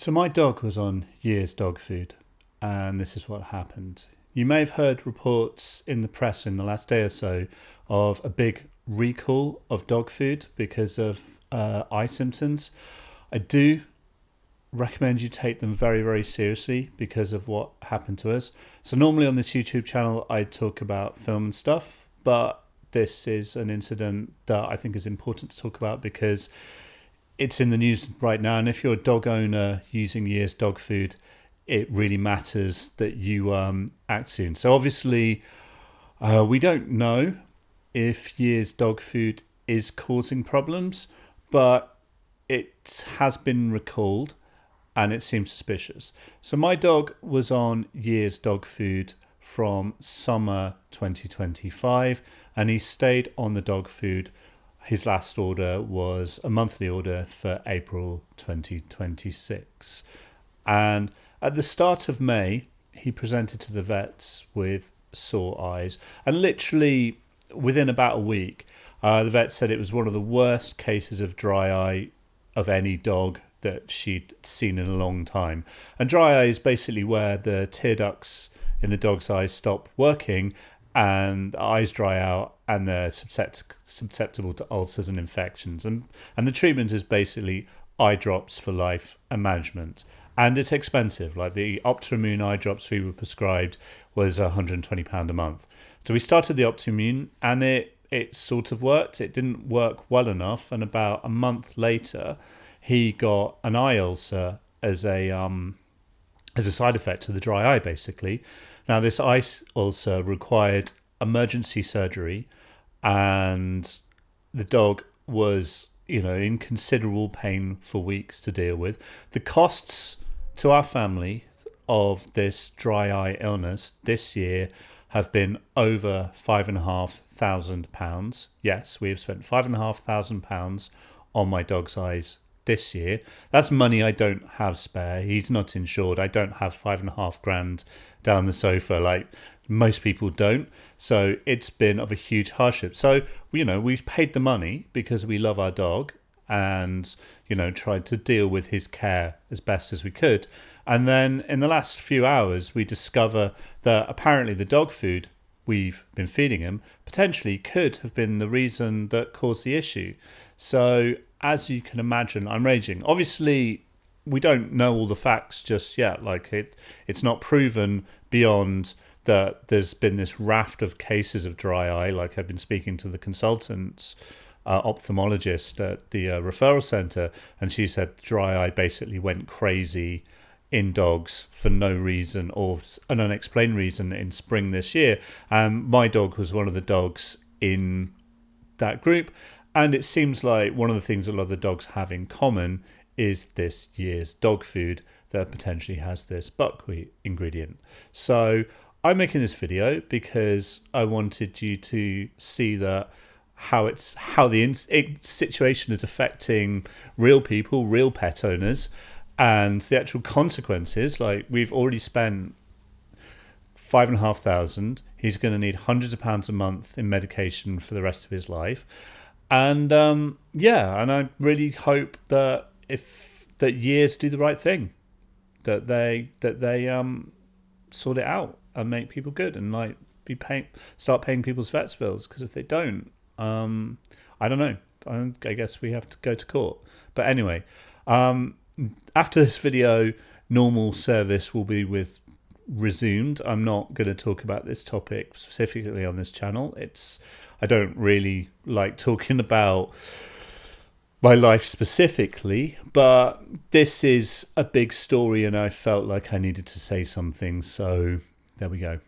So my dog was on year's dog food, and this is what happened. You may have heard reports in the press in the last day or so of a big recall of dog food because of eye symptoms. I do recommend you take them very, very seriously because of what happened to us. So normally on this YouTube channel, I talk about film and stuff, but this is an incident that I think is important to talk about because it's in the news right now. And if you're a dog owner using year's dog food, it really matters that you act soon. So obviously, we don't know if year's dog food is causing problems, but it has been recalled and it seems suspicious. So my dog was on year's dog food from summer 2025 and he stayed on the dog food. His last order was a monthly order for April 2026. And at the start of May, he presented to the vets with sore eyes. And literally within about a week, the vet said it was one of the worst cases of dry eye of any dog that she'd seen in a long time. And dry eye is basically where the tear ducts in the dog's eyes stop working and eyes dry out and they're susceptible to ulcers and infections. And the treatment is basically eye drops for life and management. And it's expensive. Like the Optimune eye drops we were prescribed was £120 a month. So we started the Optimune and it sort of worked. It didn't work well enough. And about a month later, he got an eye ulcer as a side effect to the dry eye, basically. Now, this eye ulcer required emergency surgery, and the dog was, in considerable pain for weeks to deal with. The costs to our family of this dry eye illness this year have been over £5,500. Yes, we have spent £5,500 on my dog's eyes this year. That's money I don't have spare. He's not insured. I don't have £5,500 down the sofa like most people don't. So it's been of a huge hardship. So, we paid the money because we love our dog and, tried to deal with his care as best as we could. And then in the last few hours, we discover that apparently the dog food we've been feeding him potentially could have been the reason that caused the issue. So as you can imagine, I'm raging. Obviously, we don't know all the facts just yet. Like it's not proven beyond that there's been this raft of cases of dry eye. Like I've been speaking to the consultant ophthalmologist at the referral centre, and she said dry eye basically went crazy in dogs for no reason or an unexplained reason in spring this year. My dog was one of the dogs in that group. And it seems like one of the things a lot of the dogs have in common is this year's dog food that potentially has this buckwheat ingredient. So I'm making this video because I wanted you to see that how the situation is affecting real people, real pet owners, and the actual consequences. Like we've already spent £5,500. He's going to need hundreds of pounds a month in medication for the rest of his life. And and I really hope that that years do the right thing, that they sort it out and make people good and start paying people's vets bills. Because if they don't, I don't know. I guess we have to go to court. But anyway, after this video, normal service will be resumed. I'm not going to talk about this topic specifically on this channel. I don't really like talking about my life specifically, but this is a big story and I felt like I needed to say something. So there we go.